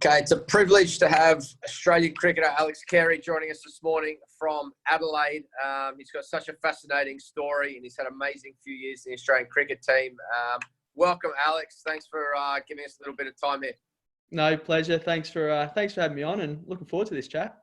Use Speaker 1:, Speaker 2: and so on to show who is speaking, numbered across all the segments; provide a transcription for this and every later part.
Speaker 1: Okay, it's a privilege to have Australian cricketer Alex Carey joining us this morning from Adelaide. He's got such a fascinating story and he's had an amazing few years in the Australian cricket team. Welcome, Alex. Thanks for giving us a little bit of time here.
Speaker 2: No, pleasure. Thanks for having me on and looking forward to this chat.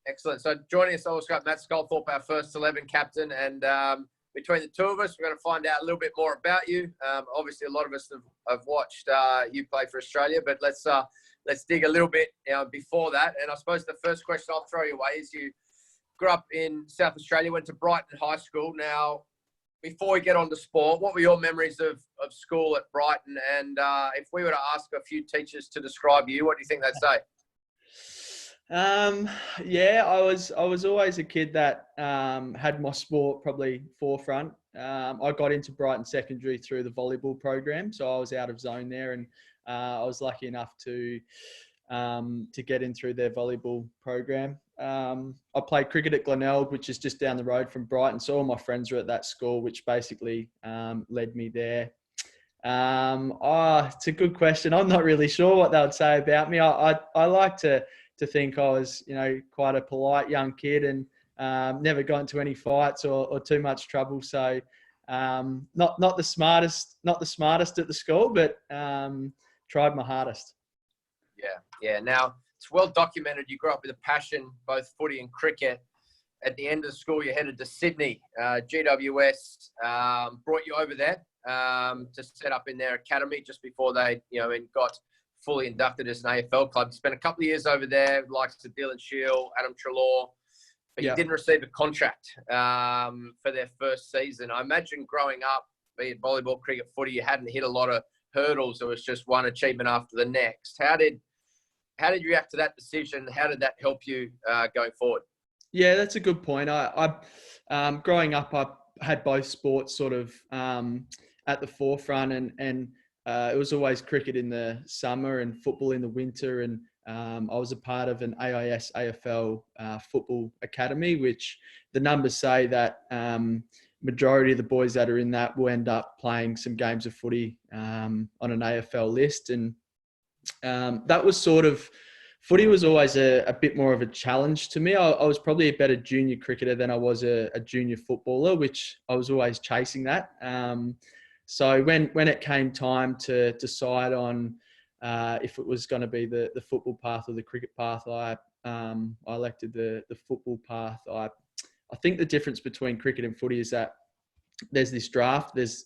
Speaker 1: Excellent. So joining us, also got Matt Sculthorpe, our first 11 captain, and between the two of us, we're going to find out a little bit more about you. Obviously, a lot of us have watched you play for Australia, but let's dig a little bit before that. And I suppose the first question I'll throw your way is you grew up in South Australia, went to Brighton High School. Now, before we get on to sport, what were your memories of school at Brighton? And if we were to ask a few teachers to describe you, what do you think they'd say?
Speaker 2: Yeah, I was always a kid that had my sport probably forefront. I got into Brighton Secondary through the volleyball program, so I was out of zone there, and I was lucky enough to get in through their volleyball program. I played cricket at Glenelg, which is just down the road from Brighton, so all my friends were at that school, which basically led me there. It's a good question. I'm not really sure what they would say about me. I like to think I was, quite a polite young kid and never got into any fights or too much trouble. So not the smartest at the school, but tried my hardest.
Speaker 1: Yeah. Now, it's well documented you grew up with a passion, both footy and cricket. At the end of the school, you headed to Sydney. GWS brought you over there to set up in their academy just before they, got fully inducted as an AFL club. You spent a couple of years over there, likes of Dylan Shield, Adam Treloar, but you didn't receive a contract for their first season. I imagine growing up, be it volleyball, cricket, footy, you hadn't hit a lot of hurdles. It was just one achievement after the next. How did you react to that decision? How did that help you going forward?
Speaker 2: Yeah, that's a good point. I growing up, I had both sports sort of at the forefront, and it was always cricket in the summer and football in the winter. And I was a part of an AIS AFL football academy, which the numbers say that majority of the boys that are in that will end up playing some games of footy on an AFL list. And that was footy was always a bit more of a challenge to me. I was probably a better junior cricketer than I was a junior footballer, which I was always chasing that. So when it came time to decide on if it was going to be the football path or the cricket path, I elected the football path. I think the difference between cricket and footy is that there's this draft. There's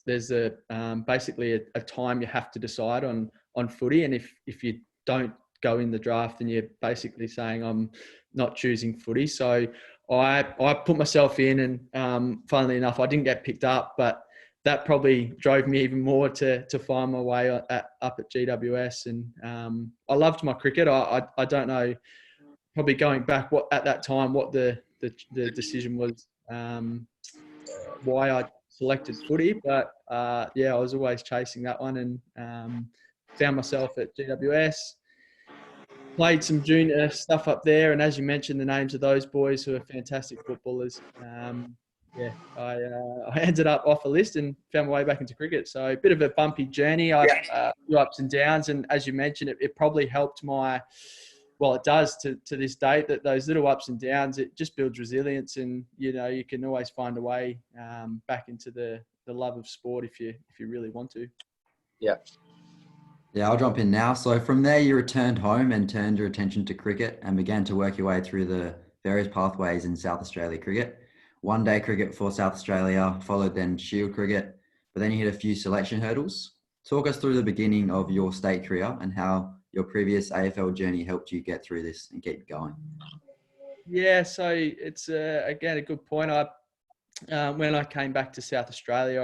Speaker 2: basically a time you have to decide on footy, and if you don't go in the draft, then you're basically saying I'm not choosing footy. So I put myself in, and funnily enough, I didn't get picked up, but that probably drove me even more to find my way up at GWS. And I loved my cricket. I don't know, probably going back at that time, what the decision was, why I selected footy. But I was always chasing that one, and found myself at GWS. Played some junior stuff up there, and as you mentioned, the names of those boys who are fantastic footballers. I ended up off a list and found my way back into cricket. So a bit of a bumpy journey. Few ups and downs, and as you mentioned, it probably helped it does to this date, that those little ups and downs, it just builds resilience, and you can always find a way back into the love of sport if you really want to.
Speaker 3: Yeah, I'll jump in now. So from there, you returned home and turned your attention to cricket and began to work your way through the various pathways in South Australia cricket. One day cricket for South Australia, followed then Shield cricket, but then you hit a few selection hurdles. Talk us through the beginning of your state career and how your previous AFL journey helped you get through this and get going.
Speaker 2: Yeah, so it's again a good point. When I came back to South Australia,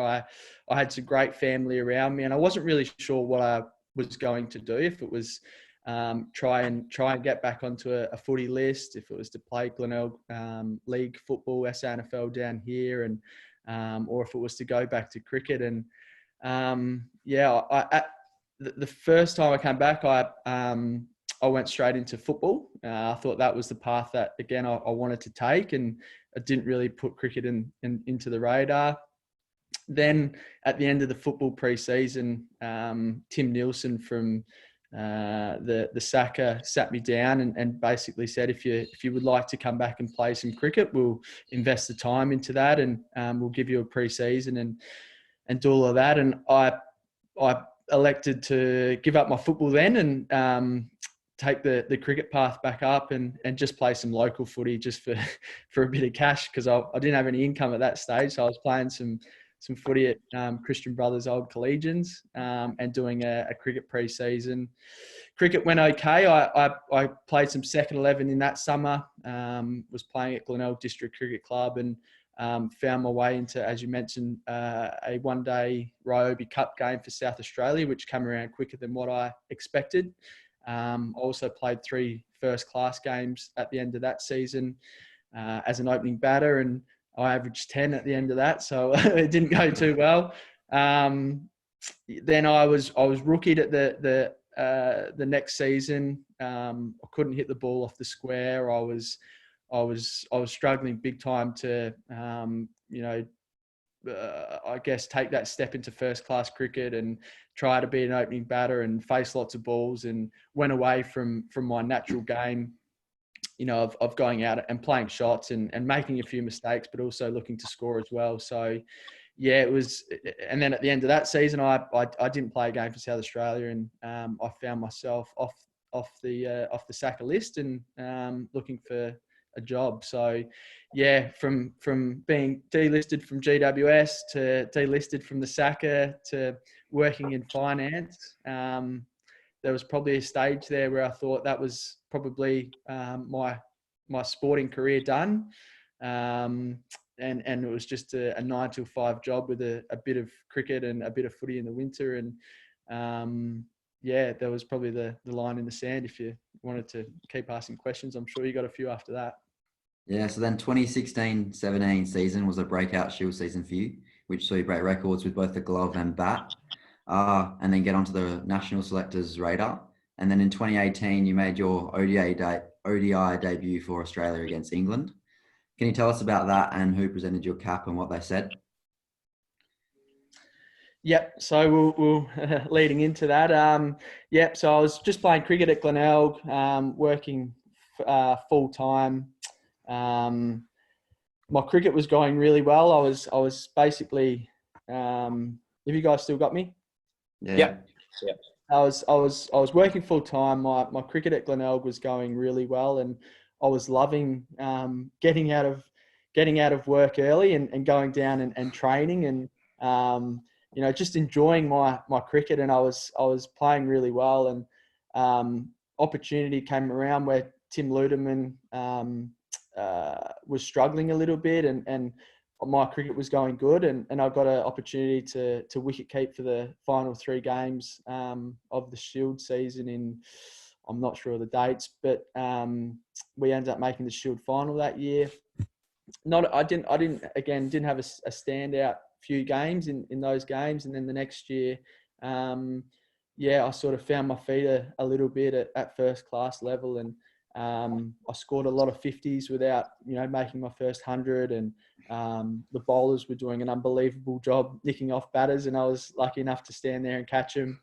Speaker 2: I had some great family around me, and I wasn't really sure what I was going to do. If it was try and get back onto a footy list, if it was to play Glenelg League football, SANFL down here, and or if it was to go back to cricket. And the first time I came back, I went straight into football. I thought that was the path that again I wanted to take, and I didn't really put cricket into the radar. Then at the end of the football pre-season, Tim Nielsen from the Saka sat me down and basically said, if you would like to come back and play some cricket, we'll invest the time into that, and we'll give you a pre-season and do all of that. And I elected to give up my football then and take the cricket path back up and just play some local footy just for a bit of cash, because I didn't have any income at that stage. So I was playing some footy at Christian Brothers Old Collegians and doing a cricket pre-season. Cricket went okay. I played some second 11 in that summer, was playing at Glenelg District Cricket Club, and found my way into, as you mentioned, a one-day Ryobi Cup game for South Australia, which came around quicker than what I expected. I also played 3 first-class games at the end of that season as an opening batter, and I averaged 10 at the end of that, so it didn't go too well. Then I was rookied at the next season. I couldn't hit the ball off the square. I was struggling big time to I guess take that step into first class cricket and try to be an opening batter and face lots of balls, and went away from my natural game, of going out and playing shots and making a few mistakes, but also looking to score as well. So yeah, it was. And then at the end of that season, I didn't play a game for South Australia, and I found myself off the Saka list and looking for a job. So yeah, from being delisted from GWS to delisted from the Saka to working in finance, there was probably a stage there where I thought that was probably my sporting career done. And it was just a 9 till 5 job with a bit of cricket and a bit of footy in the winter. And yeah, that was probably the line in the sand. If you wanted to keep asking questions, I'm sure you got a few after that.
Speaker 3: Yeah, so then 2016-17 season was a breakout Shield season for you, which saw you break records with both the glove and bat, and then get onto the national selectors radar. And then in 2018, you made your ODI debut for Australia against England. Can you tell us about that and who presented your cap and what they said?
Speaker 2: Yep. So we'll leading into that. Yep. So I was just playing cricket at Glenelg, working full time. My cricket was going really well. I was basically. Have you guys still got me?
Speaker 1: Yeah.
Speaker 2: I was working full time. My cricket at Glenelg was going really well, and I was loving getting out of work early and going down and training and just enjoying my cricket. And I was playing really well, and opportunity came around where Tim Ludeman was struggling a little bit, and my cricket was going good, and I got an opportunity to wicket keep for the final 3 games of the Shield season in, I'm not sure of the dates, but we ended up making the Shield final that year. I didn't have a standout few games in those games, and then the next year, I sort of found my feet a little bit at first class level, and I scored a lot of 50s without making my first 100, and the bowlers were doing an unbelievable job nicking off batters, and I was lucky enough to stand there and catch them.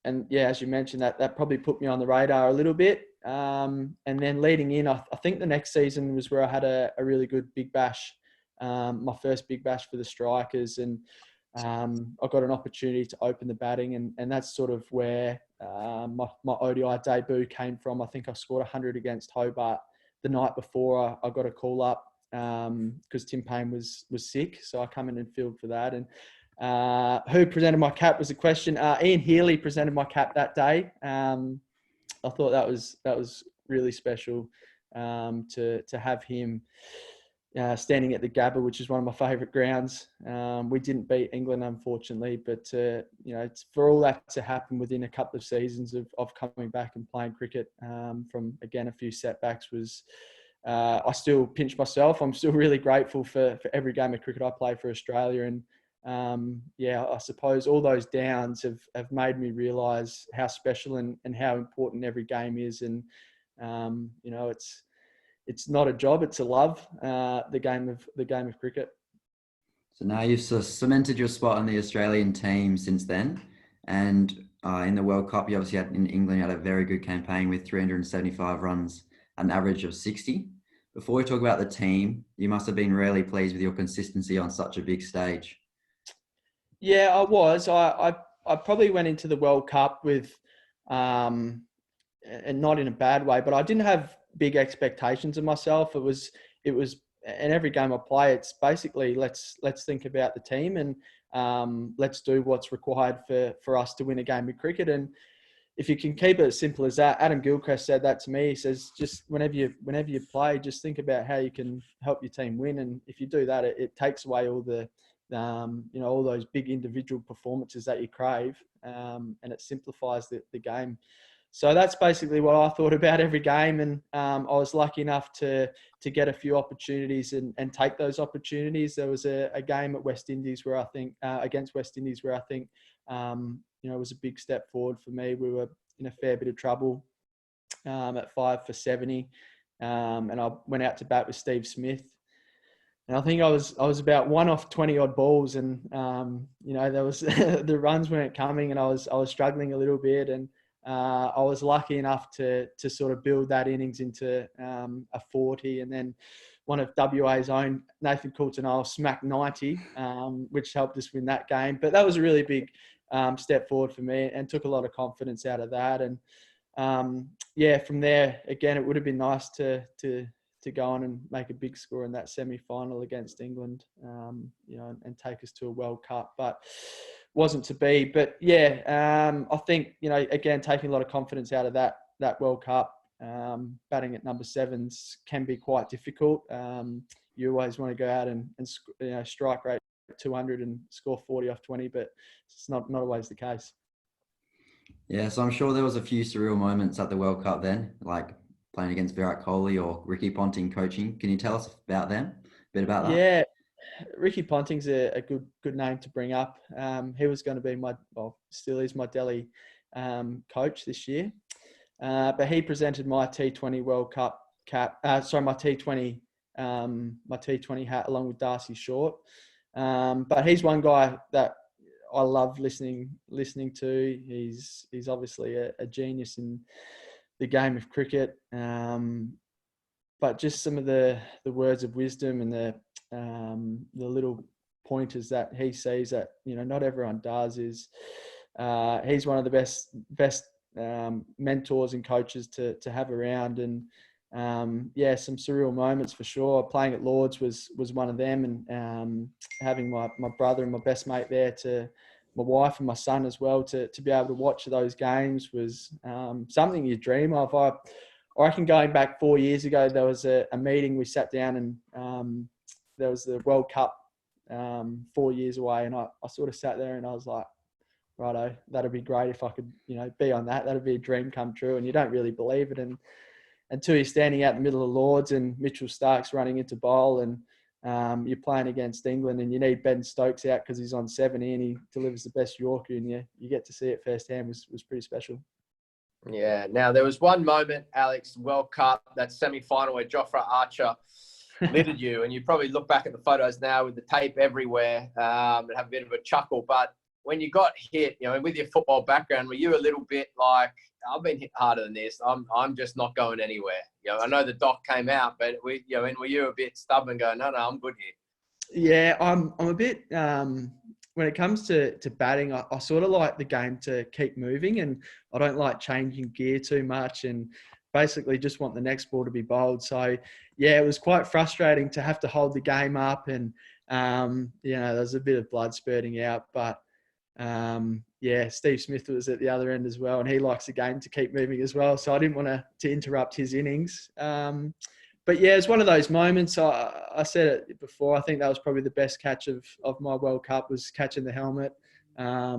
Speaker 2: And yeah, as you mentioned, that probably put me on the radar a little bit. And then leading in, I think the next season was where I had a really good big bash, my first big bash for the Strikers, and I got an opportunity to open the batting, and that's sort of where my ODI debut came from. I think I scored 100 against Hobart the night before I got a call up because Tim Payne was sick, so I come in and filled for that. And who presented my cap was a question. Ian Healy presented my cap that day. I thought that was really special to have him standing at the Gabba, which is one of my favourite grounds. We didn't beat England, unfortunately, but it's for all that to happen within a couple of seasons of coming back and playing cricket from, again, a few setbacks was. I still pinch myself. I'm still really grateful for every game of cricket I play for Australia, and I suppose all those downs have made me realise how special and how important every game is, and it's not a job, it's a love, the game of cricket.
Speaker 3: So now you've cemented your spot on the Australian team since then, and in the World Cup, you obviously had in England, you had a very good campaign with 375 runs, an average of 60. Before we talk about the team, you must have been really pleased with your consistency on such a big stage.
Speaker 2: Yeah, I was. I probably went into the World Cup with, and not in a bad way, but I didn't have big expectations of myself. It was, in every game I play, it's basically let's think about the team and let's do what's required for us to win a game of cricket. And if you can keep it as simple as that, Adam Gilchrist said that to me. He says, just whenever you play, just think about how you can help your team win. And if you do that, it takes away all the, all those big individual performances that you crave, and it simplifies the game. So that's basically what I thought about every game. And I was lucky enough to get a few opportunities and take those opportunities. There was a game at West Indies where I think, against West Indies, where I think, it was a big step forward for me. We were in a fair bit of trouble at 5 for 70. And I went out to bat with Steve Smith. And I think I was about 1 off 20 odd balls, and there was the runs weren't coming, and I was struggling a little bit, and I was lucky enough to sort of build that innings into a 40, and then one of WA's own, Nathan Coulton-Nile, smacked 90, which helped us win that game. But that was a really big step forward for me, and took a lot of confidence out of that. And from there, again, it would have been nice to go on and make a big score in that semi-final against England, and take us to a World Cup, but wasn't to be. But I think, again, taking a lot of confidence out of that World Cup, batting at number 7s can be quite difficult. You always want to go out and strike rate 200 and score 40 off 20, but it's not always the case.
Speaker 3: Yeah, so I'm sure there was a few surreal moments at the World Cup then, like playing against Virat Kohli or Ricky Ponting coaching. Can you tell us about them? A bit about that?
Speaker 2: Yeah, Ricky Ponting's a good name to bring up. He was going to be still is my Delhi coach this year. But he presented my T20 World Cup cap. My T20 hat along with Darcy Short. But he's one guy that I love listening to. He's obviously a genius in the game of cricket. But just some of the words of wisdom and the little pointers that he sees that not everyone does is he's one of the best mentors and coaches to have around. And some surreal moments for sure. Playing at Lords was one of them, and having my brother and my best mate there, to my wife and my son as well, to be able to watch those games was something you dream of. I reckon going back 4 years ago, there was a meeting. We sat down and there was the World Cup 4 years away, and I sort of sat there and I was like, righto, that'd be great if I could be on that. That'd be a dream come true. And you don't really believe it until you're standing out in the middle of Lords and Mitchell Stark's running into bowl, and you're playing against England and you need Ben Stokes out because he's on 70 and he delivers the best Yorker, and you get to see it firsthand. Was pretty special. Yeah.
Speaker 1: Now, there was one moment, Alex, World Cup, that semi-final where Jofra Archer littered you, and you probably look back at the photos now with the tape everywhere and have a bit of a chuckle. But when you got hit, with your football background, were you a little bit like, I've been hit harder than this. I'm just not going anywhere. I know the doc came out, but were you a bit stubborn, going, no, I'm good here?
Speaker 2: Yeah, I'm a bit. When it comes to batting, I sort of like the game to keep moving, and I don't like changing gear too much, and basically just want the next ball to be bowled. So yeah, it was quite frustrating to have to hold the game up, and there's a bit of blood spurting out, but Steve Smith was at the other end as well, and he likes the game to keep moving as well. So I didn't want to interrupt his innings. But yeah, it's one of those moments. I said it before. I think that was probably the best catch of my World Cup, was catching the helmet. I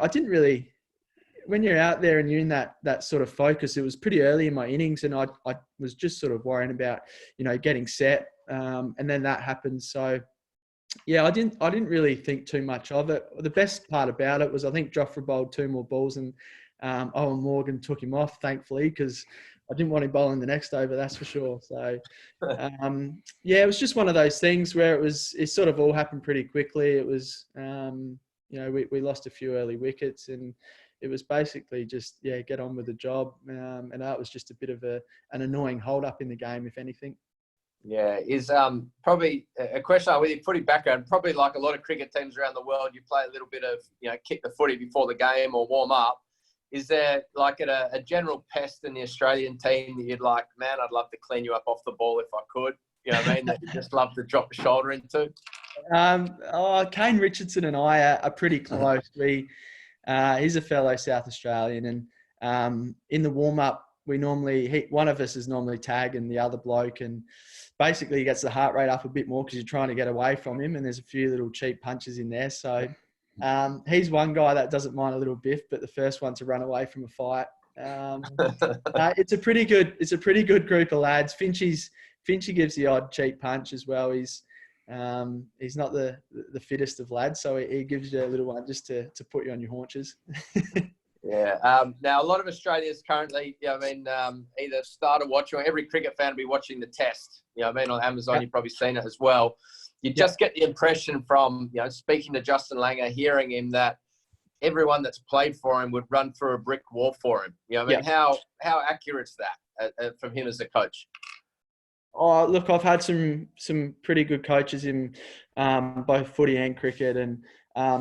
Speaker 2: didn't really. When you're out there and you're in that sort of focus, it was pretty early in my innings, and I was just sort of worrying about getting set, and then that happened. So yeah, I didn't really think too much of it. The best part about it was I think Jofra bowled 2 more balls, and Owen Morgan took him off, thankfully, because I didn't want him bowling the next over, that's for sure. So, it was just one of those things where it sort of all happened pretty quickly. It was, we lost a few early wickets, and it was basically just, get on with the job. And that was just a bit of an annoying hold up in the game, if anything.
Speaker 1: Yeah, is probably a question with your footy background. Probably like a lot of cricket teams around the world, you play a little bit of, kick the footy before the game or warm up. Is there like a general pest in the Australian team that you'd like, man, I'd love to clean you up off the ball if I could? You know what I mean? That you just love to drop the shoulder into?
Speaker 2: Kane Richardson and I are pretty close. He's a fellow South Australian, and in the warm up, one of us is normally tagging the other bloke, and basically he gets the heart rate up a bit more because you're trying to get away from him, and there's a few little cheap punches in there. So he's one guy that doesn't mind a little biff, but the first one to run away from a fight. It's a pretty good group of lads. Finchy gives the odd cheap punch as well. He's not the fittest of lads, so he gives you a little one just to put you on your haunches.
Speaker 1: Yeah. Now, a lot of Australians currently, either started watching, or every cricket fan will be watching the Test. On Amazon, You've probably seen it as well. You just get the impression from, speaking to Justin Langer, hearing him, that everyone that's played for him would run through a brick wall for him. How accurate is that from him as a coach?
Speaker 2: Oh, look, I've had some pretty good coaches in both footy and cricket, and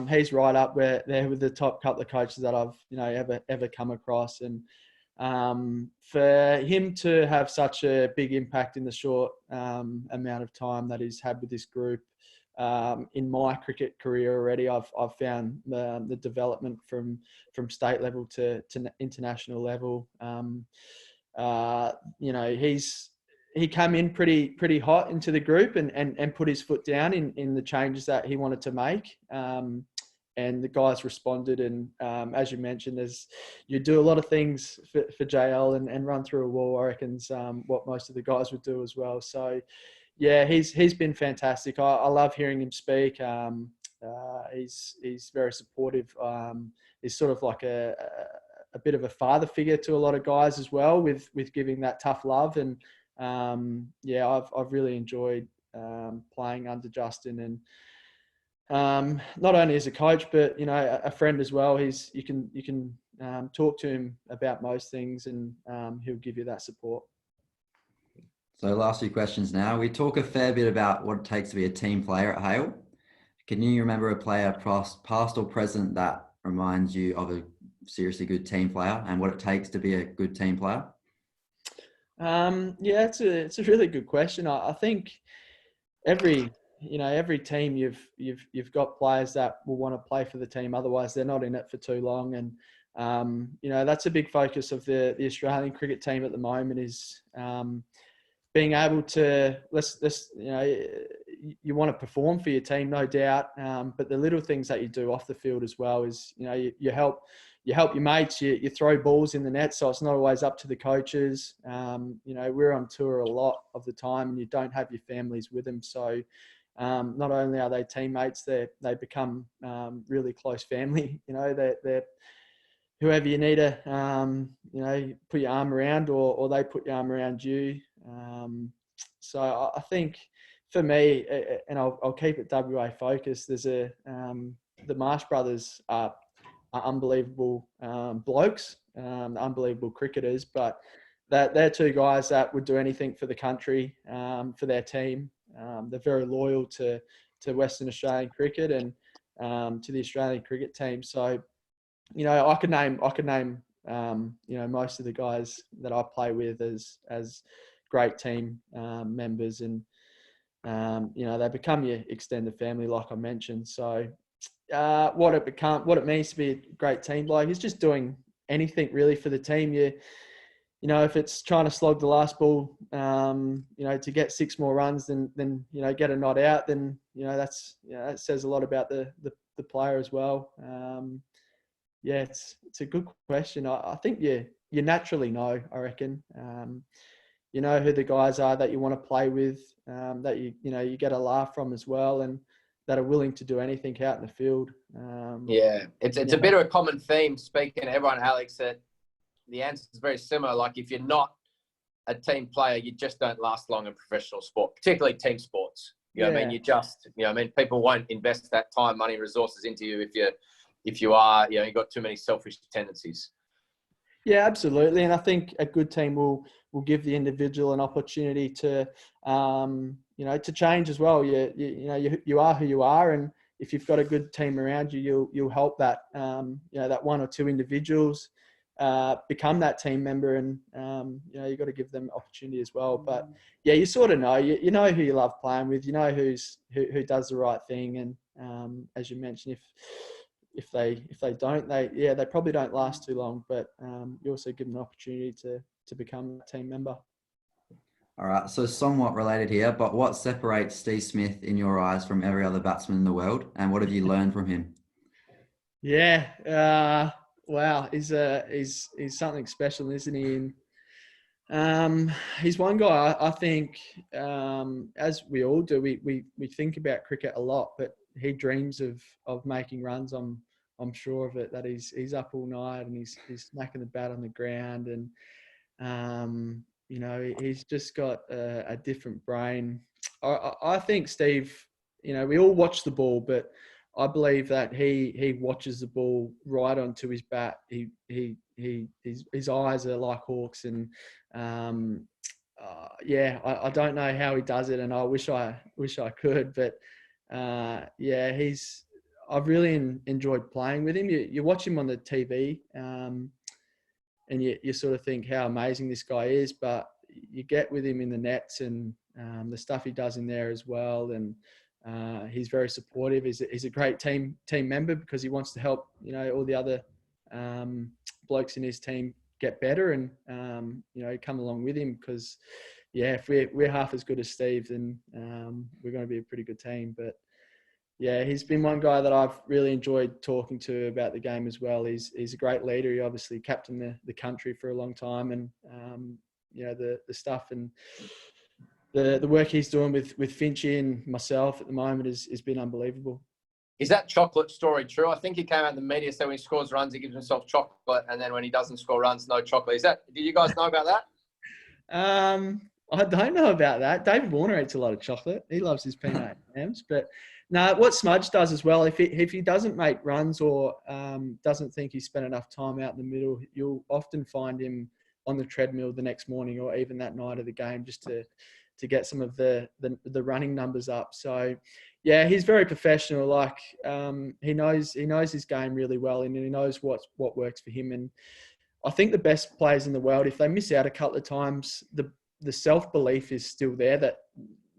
Speaker 2: he's right up there with the top couple of coaches that I've ever come across. And for him to have such a big impact in the short amount of time that he's had with this group, in my cricket career already, I've found the development from state level to international level. He came in pretty hot into the group and put his foot down in the changes that he wanted to make. And the guys responded. And as you mentioned, you do a lot of things for JL and run through a wall, I reckon's what most of the guys would do as well. So, yeah, he's been fantastic. I love hearing him speak. He's very supportive. He's sort of like a bit of a father figure to a lot of guys as well, with giving that tough love. And I've really enjoyed playing under Justin, and not only as a coach, but a friend as well. You can talk to him about most things, and he'll give you that support.
Speaker 3: So last few questions now. We talk a fair bit about what it takes to be a team player at Hale. Can you remember a player past or present that reminds you of a seriously good team player, and what it takes to be a good team player?
Speaker 2: It's a really good question. I think every team you've got players that will want to play for the team. Otherwise, they're not in it for too long. And that's a big focus of the Australian cricket team at the moment, is being able to you want to perform for your team, no doubt. But the little things that you do off the field as well is you help your mates, you throw balls in the net, so it's not always up to the coaches. We're on tour a lot of the time, and you don't have your families with them. So not only are they teammates, they become really close family. They're whoever you need to, put your arm around, or they put your arm around you. So I think for me, and I'll keep it WA focused, there's the Marsh brothers are unbelievable blokes, unbelievable cricketers, but they're two guys that would do anything for the country, for their team. They're very loyal to Western Australian cricket and to the Australian cricket team. So, I could name most of the guys that I play with as great team members, and they become your extended family, like I mentioned. So what it means to be a great team bloke is just doing anything really for the team. If it's trying to slog the last ball, to get 6 more runs than get a not out, then that says a lot about the player as well. It's a good question. I think you naturally know, I reckon. You know who the guys are that you want to play with, that you get a laugh from as well, and that are willing to do anything out in the field.
Speaker 1: It's a bit of a common theme speaking to everyone, Alex, that the answer is very similar. Like, if you're not a team player, you just don't last long in professional sport, particularly team sports. You know what I mean? You just, you know what I mean? People won't invest that time, money, resources into you if you are, you know, you've got too many selfish tendencies.
Speaker 2: Yeah, absolutely. And I think a good team will give the individual an opportunity to, you know, to change as well. You are who you are, and if you've got a good team around you, you'll help that, you know, that one or two individuals become that team member, and you know, you've got to give them opportunity as well. But yeah, you sort of know, you know who you love playing with, you know who does the right thing, and as you mentioned, if they don't, they probably don't last too long. But you also give them an opportunity to become a team member.
Speaker 3: All right, so somewhat related here, but what separates Steve Smith in your eyes from every other batsman in the world, and what have you learned from him?
Speaker 2: Yeah, wow, he's something special, isn't he? And he's one guy I think, as we all do, we think about cricket a lot, but he dreams of making runs. I'm sure of it. That he's up all night and he's smacking the bat on the ground, and you know, he's just got a different brain. I think Steve, you know, we all watch the ball, but I believe that he watches the ball right onto his bat. His eyes are like hawks, and yeah, I don't know how he does it, and I wish I could, but yeah, I've really enjoyed playing with him. You watch him on the TV, and you sort of think how amazing this guy is, but you get with him in the nets, and the stuff he does in there as well, and he's very supportive. He's a great team member because he wants to help, you know, all the other blokes in his team get better, and you know, come along with him, because yeah, if we're half as good as Steve, then we're going to be a pretty good team. But yeah, he's been one guy that I've really enjoyed talking to about the game as well. He's a great leader. He obviously captained the country for a long time, and you know, the stuff and the work he's doing with Finchy and myself at the moment has been unbelievable.
Speaker 1: Is that chocolate story true? I think he came out in the media saying when he scores runs, he gives himself chocolate, and then when he doesn't score runs, no chocolate. Did you guys know about that?
Speaker 2: I don't know about that. David Warner eats a lot of chocolate. He loves his peanut M&Ms. But no, what Smudge does as well, if he doesn't make runs or doesn't think he's spent enough time out in the middle, you'll often find him on the treadmill the next morning or even that night of the game, just to get some of the running numbers up. So yeah, he's very professional. Like he knows his game really well, and he knows what works for him. And I think the best players in the world, if they miss out a couple of times, the self-belief is still there that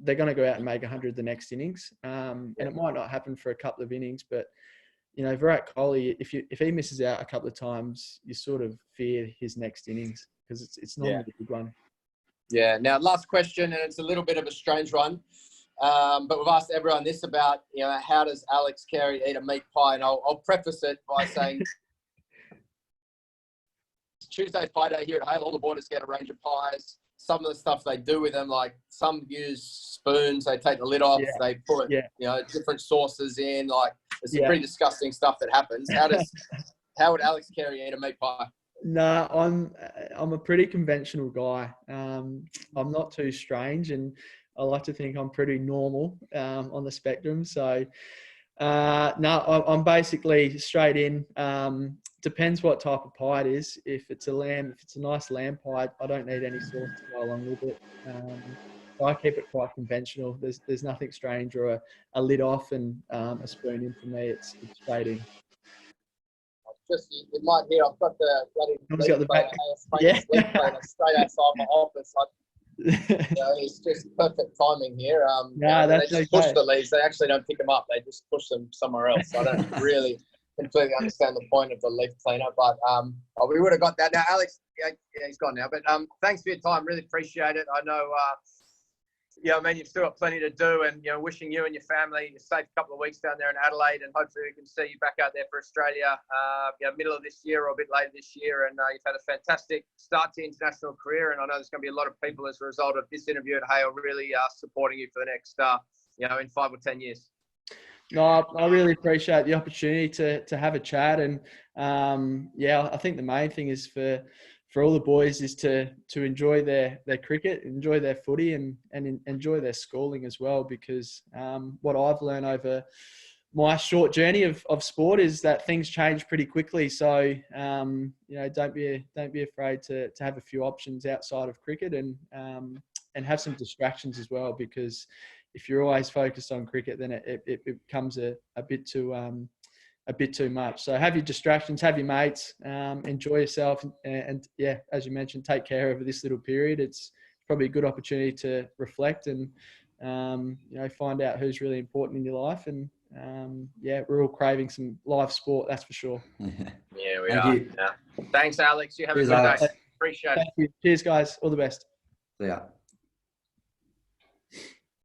Speaker 2: they're going to go out and make 100 the next innings. And it might not happen for a couple of innings, but you know, Virat Kohli, if he misses out a couple of times, you sort of fear his next innings, because it's normally a good one.
Speaker 1: Yeah. Now, last question, and it's a little bit of a strange one, but we've asked everyone this about, you know, how does Alex Carey eat a meat pie? And I'll preface it by saying Tuesday's pie day here at Hale. All the boarders get a range of pies. Some of the stuff they do with them, like some use spoons, they take the lid off, they put you know, different sauces in. Like, there's some pretty disgusting stuff that happens. How would Alex Carey eat a meat pie?
Speaker 2: No, I'm a pretty conventional guy. I'm not too strange, and I like to think I'm pretty normal on the spectrum. So no, I'm basically straight in. Depends what type of pie it is. If it's a nice lamb pie, I don't need any sauce to go along with it. I keep it quite conventional. There's nothing strange or a lid off and a spoon in for me. It's straight in.
Speaker 1: Just, you might hear, I've got the bloody leaf planer straight outside my office. You know, it's just perfect timing here. They just push the leaves. They actually don't pick them up. They just push them somewhere else. So I don't really completely understand the point of the leaf cleaner, but we would have got that. Now, Alex, he's gone now, but thanks for your time. Really appreciate it. I know, I mean, you've still got plenty to do, and, you know, wishing you and your family a safe couple of weeks down there in Adelaide, and hopefully we can see you back out there for Australia, middle of this year or a bit later this year. And you've had a fantastic start to your international career, and I know there's going to be a lot of people as a result of this interview at Hale really supporting you for the next, in 5 or 10 years.
Speaker 2: No, I really appreciate the opportunity to have a chat, and I think the main thing is for for all the boys is to enjoy their cricket, enjoy their footy, and enjoy their schooling as well. Because what I've learned over my short journey of sport is that things change pretty quickly. So you know, don't be afraid to have a few options outside of cricket, and have some distractions as well. Because if you're always focused on cricket, then it becomes a bit too much. So have your distractions, have your mates, enjoy yourself, and yeah, as you mentioned, take care over this little period. It's probably a good opportunity to reflect and you know, find out who's really important in your life. And yeah, we're all craving some live sport, that's for sure.
Speaker 1: Yeah, we
Speaker 3: Thank
Speaker 1: are.
Speaker 3: you.
Speaker 1: Yeah. Thanks, Alex. You have
Speaker 3: Cheers,
Speaker 1: a good
Speaker 3: Alex.
Speaker 1: day. Appreciate it.
Speaker 2: Thank you. Cheers, guys. All the best.
Speaker 3: See ya.